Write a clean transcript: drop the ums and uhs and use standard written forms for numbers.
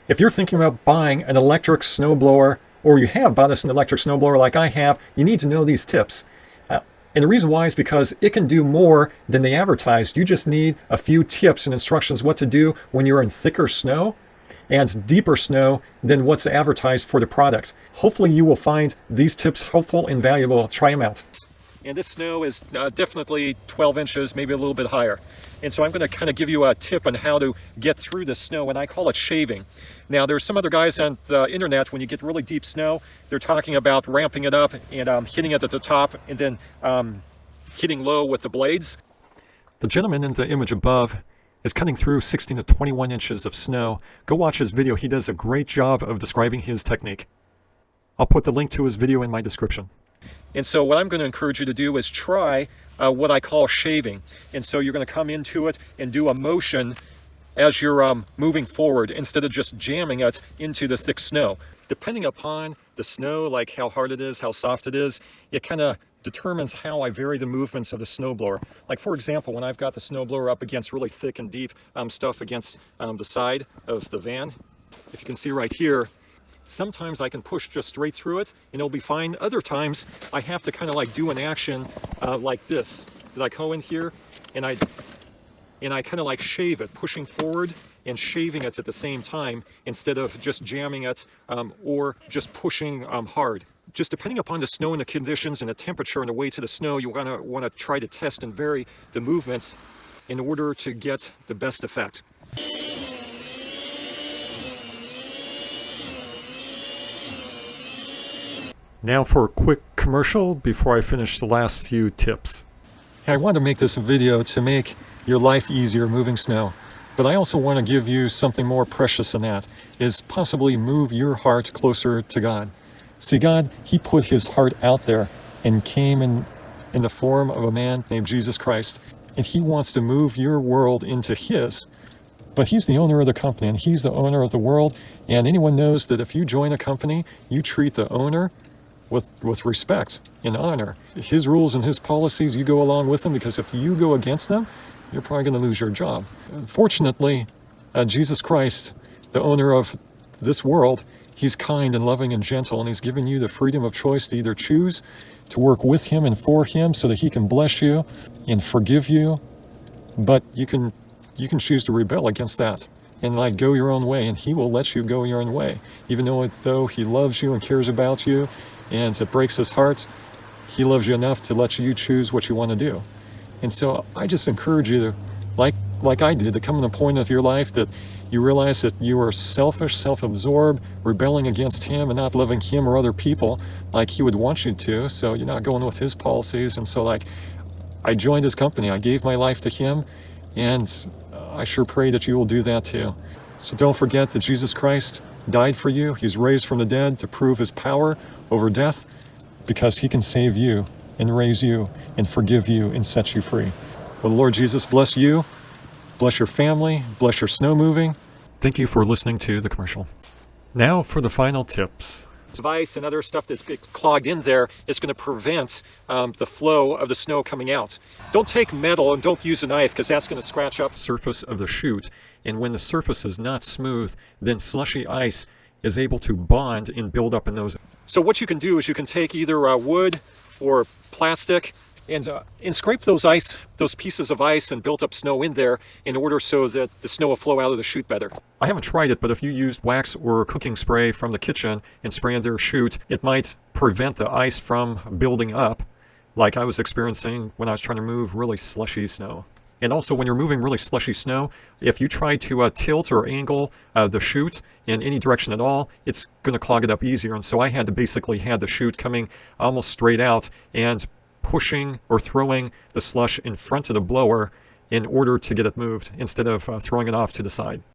If you're thinking about buying an electric snowblower, or you have bought an electric snowblower like I have, you need to know these tips. And the reason why is because it can do more than they advertised. You just need a few tips and instructions what to do when you're in thicker snow and deeper snow than what's advertised for the products. Hopefully you will find these tips helpful and valuable. Try them out. And this snow is definitely 12 inches, maybe a little bit higher. And so I'm going to kind of give you a tip on how to get through the snow, and I call it shaving. Now, there's some other guys on the internet, when you get really deep snow, they're talking about ramping it up and hitting it at the top and then hitting low with the blades. The gentleman in the image above is cutting through 16 to 21 inches of snow. Go watch his video. He does a great job of describing his technique. I'll put the link to his video in my description. And so what I'm going to encourage you to do is try what I call shaving. And so you're going to come into it and do a motion as you're moving forward instead of just jamming it into the thick snow. Depending upon the snow, like how hard it is, how soft it is, it kind of determines how I vary the movements of the snowblower. Like for example, when I've got the snowblower up against really thick and deep stuff against the side of the van, if you can see right here, sometimes I can push just straight through it and it'll be fine. Other times I have to kind of like do an action like this. That I go in here and I kind of like shave it, pushing forward and shaving it at the same time instead of just jamming it or just pushing hard. Just depending upon the snow and the conditions and the temperature and the weight of the snow, you want to try to test and vary the movements in order to get the best effect. Now for a quick commercial before I finish the last few tips. I want to make this video to make your life easier moving snow, but I also want to give you something more precious than that, is possibly move your heart closer to God. See, God, He put His heart out there and came in the form of a man named Jesus Christ, and He wants to move your world into His. But He's the owner of the company, and He's the owner of the world, and anyone knows that if you join a company, you treat the owner with respect and honor. His rules and His policies, you go along with them, because if you go against them, you're probably going to lose your job. Fortunately, Jesus Christ, the owner of this world, He's kind and loving and gentle, and He's given you the freedom of choice to either choose to work with Him and for Him so that He can bless you and forgive you, but you can choose to rebel against that and like go your own way, and He will let you go your own way. Even though He loves you and cares about you, and it breaks His heart, He loves you enough to let you choose what you want to do. And so I just encourage you, like I did, to come to a point of your life that you realize that you are selfish, self-absorbed, rebelling against Him and not loving Him or other people like He would want you to. So you're not going with His policies. And so like, I joined His company, I gave my life to Him, and I sure pray that you will do that too. So don't forget that Jesus Christ died for you. He's raised from the dead to prove His power over death, because He can save you and raise you and forgive you and set you free. Well, Lord Jesus, bless you, bless your family, bless your snow moving. Thank you for listening to the commercial. Now for the final tips. Ice and other stuff that's clogged in there is going to prevent the flow of the snow coming out. Don't take metal and don't use a knife, because that's going to scratch up the surface of the chute. And when the surface is not smooth, then slushy ice is able to bond and build up in those. So what you can do is you can take either wood or plastic and scrape those pieces of ice and built up snow in there in order so that the snow will flow out of the chute better. I haven't tried it, but if you used wax or cooking spray from the kitchen and spray in their chute, it might prevent the ice from building up, like I was experiencing when I was trying to move really slushy snow. And also, when you're moving really slushy snow, if you try to tilt or angle the chute in any direction at all, it's going to clog it up easier. And so I had to basically have the chute coming almost straight out and pushing or throwing the slush in front of the blower in order to get it moved, instead of throwing it off to the side.